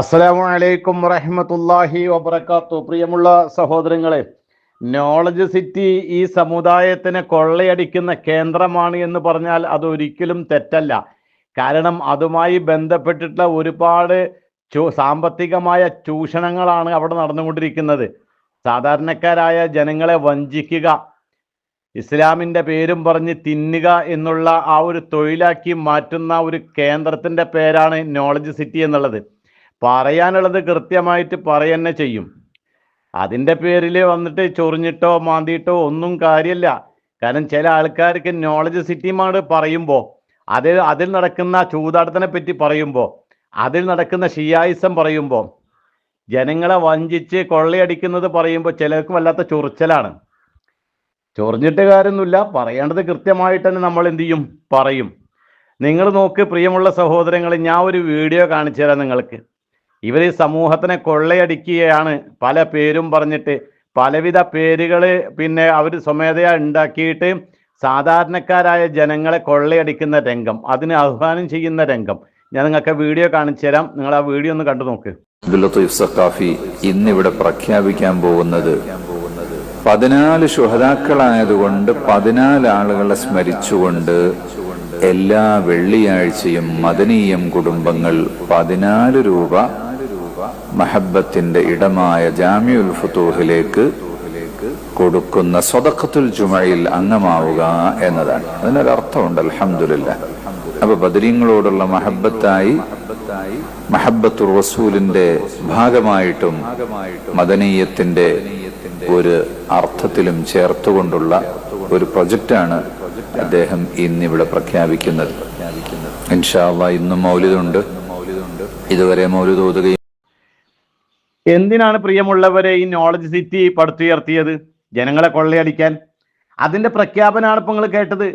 അസ്സലാമു അലൈക്കും വറഹ്മത്തുള്ളാഹി വബറകാത്തു. പ്രിയമുള്ള സഹോദരങ്ങളെ, നോളജ് സിറ്റി ഈ സമുദായത്തിനെ കൊള്ളയടിക്കുന്ന കേന്ദ്രമാണ് എന്ന് പറഞ്ഞാൽ അതൊരിക്കലും തെറ്റല്ല. കാരണം അതുമായി ബന്ധപ്പെട്ടിട്ടുള്ള ഒരുപാട് സാമ്പത്തികമായ ചൂഷണങ്ങളാണ് അവിടെ നടന്നുകൊണ്ടിരിക്കുന്നത്. സാധാരണക്കാരായ ജനങ്ങളെ വഞ്ചിക്കുക, ഇസ്ലാമിൻ്റെ പേരും പറഞ്ഞ് തിന്നുക എന്നുള്ള ആ ഒരു തൊഴിലാക്കി മാറ്റുന്ന ഒരു കേന്ദ്രത്തിൻ്റെ പേരാണ് നോളജ് സിറ്റി എന്നുള്ളത്. പറയാനുള്ളത് കൃത്യമായിട്ട് പറയുന്നെ ചെയ്യും. അതിൻ്റെ പേരിൽ വന്നിട്ട് ചൊറിഞ്ഞിട്ടോ മാന്തിയിട്ടോ ഒന്നും കാര്യമില്ല. കാരണം ചില ആൾക്കാർക്ക് നോളജ് സിറ്റിമാട് പറയുമ്പോൾ അതിൽ നടക്കുന്ന ചൂതാട്ടത്തിനെ പറ്റി പറയുമ്പോൾ, അതിൽ നടക്കുന്ന ഷിയായിസം പറയുമ്പോൾ, ജനങ്ങളെ വഞ്ചിച്ച് കൊള്ളയടിക്കുന്നത് പറയുമ്പോൾ ചിലർക്ക് വല്ലാത്ത ചൊറിച്ചലാണ്. ചൊറിഞ്ഞിട്ട് കാര്യമൊന്നുമില്ല, പറയേണ്ടത് കൃത്യമായിട്ട് തന്നെ നമ്മൾ എന്ത് ചെയ്യും, പറയും. നിങ്ങൾ നോക്ക് പ്രിയമുള്ള സഹോദരങ്ങൾ, ഞാൻ ഒരു വീഡിയോ കാണിച്ചു തരാം നിങ്ങൾക്ക്. ഇവർ സമൂഹത്തിനെ കൊള്ളയടിക്കുകയാണ്. പല പേരും പറഞ്ഞിട്ട് പലവിധ പേരുകൾ പിന്നെ അവർ സ്വമേധയാ ഉണ്ടാക്കിയിട്ട് സാധാരണക്കാരായ ജനങ്ങളെ കൊള്ളയടിക്കുന്ന രംഗം, അതിന് ആഹ്വാനം ചെയ്യുന്ന രംഗം ഞാൻ നിങ്ങൾക്ക് വീഡിയോ കാണിച്ചു തരാം. നിങ്ങൾ ആ വീഡിയോ ഒന്ന് കണ്ടു നോക്ക്. അബ്ദുൽ ലത്തീഫ് സഖാഫി ഇന്നിവിടെ പ്രഖ്യാപിക്കാൻ പോകുന്നത് 14 ശുഹദാക്കളായതുകൊണ്ട് 14 ആളുകളെ സ്മരിച്ചുകൊണ്ട് എല്ലാ വെള്ളിയാഴ്ചയും മദനീയം കുടുംബങ്ങൾ 14 രൂപ മഹബത്തിന്റെ ഇടമായ ജാമിഉൽ ഫുതൂഹിലേക്ക് കൊടുക്കുന്ന സ്വദഖത്തുൽ ജുമയിൽ അംഗമാവുക എന്നതാണ്. അതിനൊരർത്ഥമുണ്ട്, അൽഹംദുലില്ലാഹ്. അപ്പൊ ബദരീങ്ങളോടുള്ള മഹബത്തായി മഹബത്തുർ റസൂലിന്റെ ഭാഗമായിട്ടും മദനീയത്തിന്റെ ഒരു അർത്ഥത്തിലും ചേർത്തുകൊണ്ടുള്ള ഒരു പ്രൊജക്റ്റാണ് അദ്ദേഹം ഇന്നിവിടെ പ്രഖ്യാപിക്കുന്നത്. ഇൻഷാ അല്ലാഹ് ഇന്നും മൗലിദുണ്ട്. ഇതുവരെ മൗലിദ് ഓതുകയും. എന്തിനാണ് പ്രിയമുള്ളവരെ ഈ നോളജ് സിറ്റി പടുത്തുയർത്തിയത്? ജനങ്ങളെ കൊള്ളയടിക്കാൻ. അതിന്റെ പ്രഖ്യാപനമാണ് ഇപ്പൊ നിങ്ങൾ കേട്ടത്.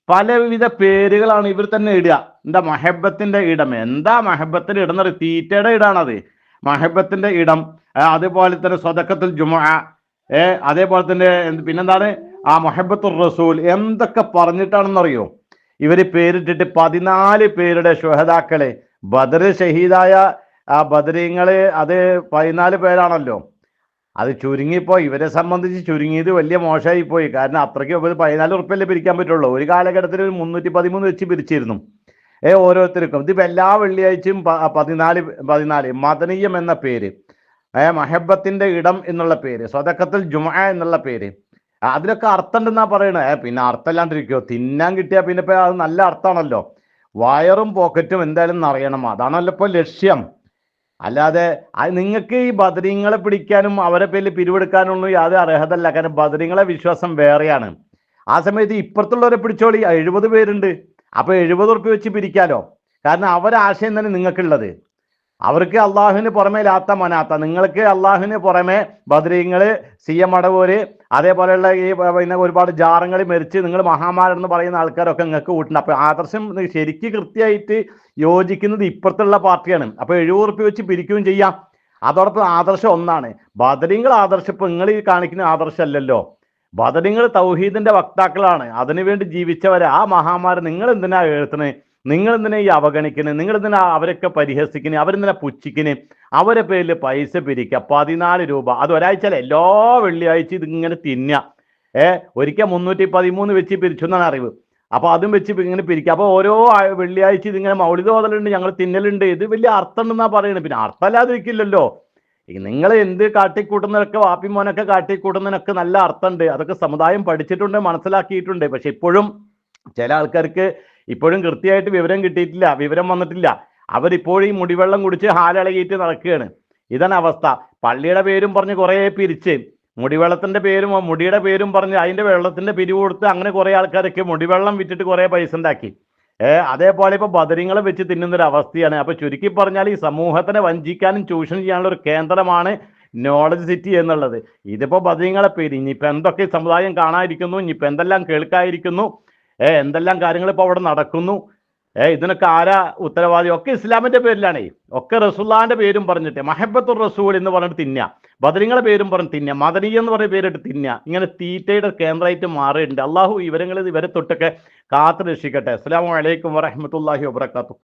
പലവിധ പേരുകളാണ് ഇവർ തന്നെ ഇടുക. എന്താ മഹബത്തിന്റെ ഇടം? എന്താ മഹബത്തിന്റെ ഇടം എന്ന് പറയും? തീറ്റയുടെ ഇടാണത്. മഹബത്തിന്റെ ഇടം, അതുപോലെ തന്നെ സ്വദഖത്തുൽ ജുമുഅ, അതേപോലെ തന്നെ പിന്നെന്താണ് ആ മുഹബ്ബത്തുർ റസൂൽ, എന്തൊക്കെ പറഞ്ഞിട്ടാണെന്നറിയോ ഇവര് പേരിട്ടിട്ട് 14 പേരുടെ ശുഹദാക്കളെ, ബദർ ഷഹീദായ ആ ബദരീങ്ങള് അത് 14 പേരാണല്ലോ. അത് ചുരുങ്ങിപ്പോയി, ഇവരെ സംബന്ധിച്ച് ചുരുങ്ങിയത് വലിയ മോശമായി പോയി. കാരണം അത്രയ്ക്ക് 14 ഉറുപ്പ്യല്ലേ പിരിക്കാൻ പറ്റുള്ളൂ. ഒരു കാലഘട്ടത്തിൽ 313 വെച്ച് പിരിച്ചിരുന്നു ഓരോരുത്തർക്കും. ഇതിപ്പോൾ എല്ലാ വെള്ളിയാഴ്ചയും 14 മദനീയം എന്ന പേര്, മഹബത്തിന്റെ ഇടം എന്നുള്ള പേര്, സ്വദഖത്തുൽ ജുമുഅ എന്നുള്ള പേര്, അതിലൊക്കെ അർത്ഥം ഉണ്ടെന്നാ പറയണേ. പിന്നെ അർത്ഥം ഇല്ലാണ്ടിരിക്കുമോ? തിന്നാൻ കിട്ടിയാൽ പിന്നെ ഇപ്പൊ അത് നല്ല അർത്ഥമാണല്ലോ. വയറും പോക്കറ്റും എന്തായാലും നിറയണം, അതാണല്ലോ ഇപ്പോൾ ലക്ഷ്യം. അല്ലാതെ നിങ്ങൾക്ക് ഈ ബദരീങ്ങളെ പിടിക്കാനും അവരെ പേരിൽ പിരിവെടുക്കാനൊന്നും യാതൊരു അർഹതല്ല. കാരണം ബദരീങ്ങളെ വിശ്വാസം വേറെയാണ്. ആ സമയത്ത് ഇപ്പുറത്തുള്ളവരെ പിടിച്ചോളി, 70 പേരുണ്ട്. അപ്പൊ 70 ഉറുപ്പ്യ വെച്ച് പിരിക്കാലോ. കാരണം അവരാശയം തന്നെ നിങ്ങൾക്കുള്ളത്. അവർക്ക് അള്ളാഹുവിന് പുറമെ ലാത്ത മനാത്ത, നിങ്ങൾക്ക് അള്ളാഹുവിന് പുറമെ ബദരീങ്ങള്, സിയം അടവൂര്, അതേപോലെയുള്ള ഈ പിന്നെ ഒരുപാട് ജാറങ്ങൾ മരിച്ച് നിങ്ങൾ മഹാമാരെന്ന് പറയുന്ന ആൾക്കാരൊക്കെ നിങ്ങൾക്ക് കൂട്ടുണ്ട്. അപ്പൊ ആദർശം ശരിക്ക് കൃത്യമായിട്ട് യോജിക്കുന്നത് ഇപ്പുറത്തുള്ള പാർട്ടിയാണ്. അപ്പൊ 70 ഉറുപ്പ്യ വെച്ച് പിരിക്കുകയും ചെയ്യാം. അതോടൊപ്പം ആദർശം ഒന്നാണ്. ബദരീങ്ങൾ ആദർശം ഇപ്പൊ നിങ്ങൾ ഈ കാണിക്കുന്ന ആദർശമല്ലല്ലോ. ബദരീങ്ങൾ തൗഹീദിന്റെ വക്താക്കളാണ്, അതിനുവേണ്ടി ജീവിച്ചവരെ. ആ മഹാമാരെ നിങ്ങൾ എന്തിനാ എഴുത്തുന്നത്? നിങ്ങൾ എന്തിനാ ഈ അവഗണിക്കുന്നത്? നിങ്ങൾ എന്തിനാ അവരൊക്കെ പരിഹസിക്കുന്നത്? അവരെന്തിനാ പുച്ഛിക്കുന്നത്? അവരെ പേരിൽ പൈസ പിരിക്കുക 14 രൂപ. അത് ഒരാഴ്ചയല്ല, എല്ലാ വെള്ളിയാഴ്ച ഇതിങ്ങനെ തിന്നുക. ഒരിക്കൽ 313 വെച്ച് പിരിച്ചു എന്നാണ് അറിവ്. അപ്പൊ അതും വെച്ച് ഇങ്ങനെ പിരിക്കുക. അപ്പൊ ഓരോ വെള്ളിയാഴ്ച ഇതിങ്ങനെ മൗലിദ് ഓതലുണ്ട്, ഞങ്ങൾ തിന്നലുണ്ട്. ഇത് വലിയ അർത്ഥം ഉണ്ടെന്നാ പറയുന്നത്. പിന്നെ അർത്ഥമല്ലാതിരിക്കില്ലല്ലോ. നിങ്ങൾ എന്ത് കാട്ടിക്കൂട്ടുന്നതൊക്കെ, വാപ്പിമോനൊക്കെ കാട്ടിക്കൂട്ടുന്നതിനൊക്കെ നല്ല അർത്ഥമുണ്ട്. അതൊക്കെ സമുദായം പഠിച്ചിട്ടുണ്ട്, മനസ്സിലാക്കിയിട്ടുണ്ട്. പക്ഷെ ഇപ്പോഴും ചില ആൾക്കാർക്ക് ഇപ്പോഴും കൃത്യമായിട്ട് വിവരം കിട്ടിയിട്ടില്ല, വിവരം വന്നിട്ടില്ല. അവരിപ്പോഴും ഈ മുടിവെള്ളം കുടിച്ച് ഹാലിളകിയിട്ട് നടക്കുകയാണ്. ഇതാണ് അവസ്ഥ. പള്ളിയുടെ പേരും പറഞ്ഞ് കുറേ പിരിച്ച്, മുടിവെള്ളത്തിന്റെ പേരും മുടിയുടെ പേരും പറഞ്ഞ് അതിന്റെ വെള്ളത്തിന്റെ പിരിവ് കൊടുത്ത് അങ്ങനെ കുറെ ആൾക്കാരൊക്കെ മുടിവെള്ളം വിറ്റിട്ട് കുറെ പൈസ ഉണ്ടാക്കി. അതേപോലെ ഇപ്പൊ ബദരീങ്ങളെ വെച്ച് തിന്നുന്നൊരു അവസ്ഥയാണ്. അപ്പൊ ചുരുക്കി പറഞ്ഞാൽ ഈ സമൂഹത്തിനെ വഞ്ചിക്കാനും ചൂഷണം ചെയ്യാനുള്ള ഒരു കേന്ദ്രമാണ് നോളജ് സിറ്റി എന്നുള്ളത്. ഇതിപ്പോ ബദരീങ്ങളെ പേര് ഇനിയിപ്പോ എന്തൊക്കെ സമുദായം കാണാതിരിക്കുന്നു, ഇനിയിപ്പോ എന്തെല്ലാം കേൾക്കാതിരിക്കുന്നു, എന്തെല്ലാം കാര്യങ്ങൾ ഇപ്പോൾ അവിടെ നടക്കുന്നു. ഇതിനൊക്കെ ആരാ ഉത്തരവാദി? ഒക്കെ ഇസ്ലാമിന്റെ പേരിലാണേ. ഒക്കെ റസൂലുള്ളാഹിന്റെ പേരും പറഞ്ഞിട്ട് മഹബത്തുർ റസൂൽ എന്ന് പറഞ്ഞിട്ട് തിന്നുക, ബദരീങ്ങളെ പേരും പറഞ്ഞ് തിന്നുക, മദനീയ എന്ന് പറഞ്ഞ പേരിട്ട് തിന്നുക. ഇങ്ങനെ തീറ്റയുടെ കേന്ദ്രമായിട്ട് മാറിയിട്ടുണ്ട്. അള്ളാഹു ഇവരെ തൊട്ടൊക്കെ കാത്തു രക്ഷിക്കട്ടെ. അസ്സലാമു അലൈക്കും വറഹ്മത്തുള്ളാഹി വബറകാതുഹു.